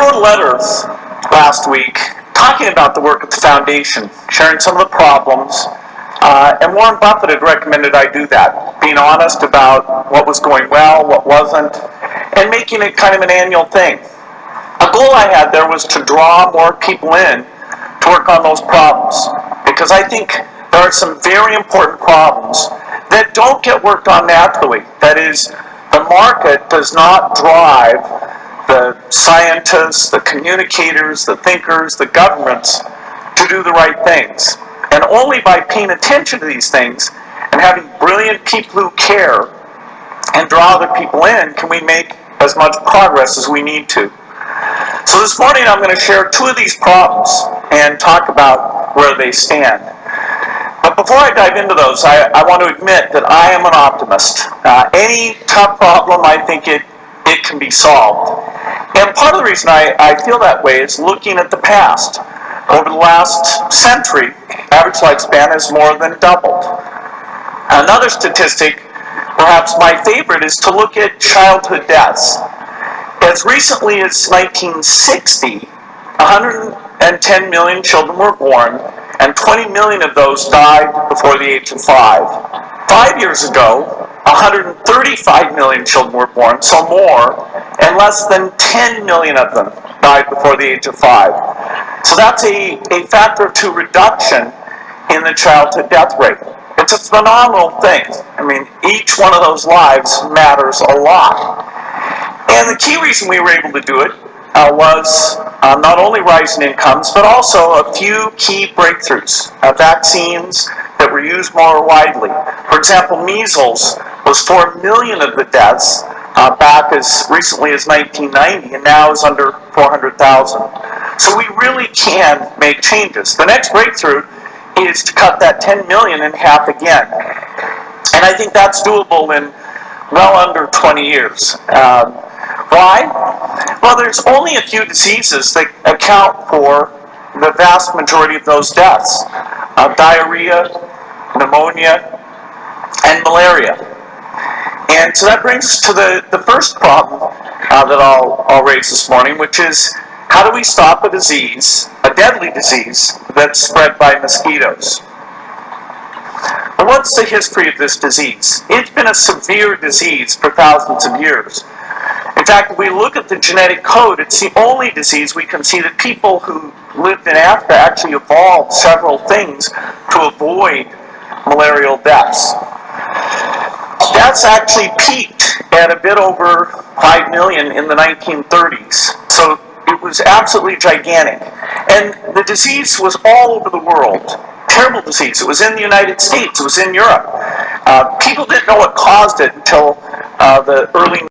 wrote a letter last week talking about the work at the foundation, sharing some of the problems, and Warren Buffett had recommended I do that, being honest about what was going well, what wasn't, and making it kind of an annual thing. A goal I had there was to draw more people in to work on those problems, because I think there are some very important problems that don't get worked on naturally. That is, the market does not drive the scientists, the communicators, the thinkers, the governments to do the right things. And only by paying attention to these things and having brilliant people who care and draw other people in can we make as much progress as we need to. So this morning I'm going to share two of these problems and talk about where they stand. But before I dive into those, I want to admit that I am an optimist. Any tough problem, I think it can be solved. And part of the reason I feel that way is looking at the past. Over the last century, average lifespan has more than doubled. Another statistic, perhaps my favorite, is to look at childhood deaths. As recently as 1960, 110 million children were born, and 20 million of those died before the age of 5. 5 years ago, 135 million children were born, so more, and less than 10 million of them died before the age of 5. So that's a factor of 2 reduction in the childhood death rate. It's a phenomenal thing. I mean, each one of those lives matters a lot. And the key reason we were able to do it was not only rising incomes, but also a few key breakthroughs. Vaccines that were used more widely. For example, measles was 4 million of the deaths back as recently as 1990, and now is under 400,000. So we really can make changes. The next breakthrough is to cut that 10 million in half again. And I think that's doable in well under 20 years. Why? Well, there's only a few diseases that account for the vast majority of those deaths. Diarrhea, pneumonia, and malaria. And so that brings us to the first problem that I'll raise this morning, which is how do we stop a disease, a deadly disease, that's spread by mosquitoes? Well, what's the history of this disease? It's been a severe disease for thousands of years. In fact, if we look at the genetic code, it's the only disease we can see that people who lived in Africa actually evolved several things to avoid malarial deaths. Deaths actually peaked at a bit over 5 million in the 1930s. So it was absolutely gigantic. And the disease was all over the world. Terrible disease. It was in the United States. It was in Europe. People didn't know what caused it until the early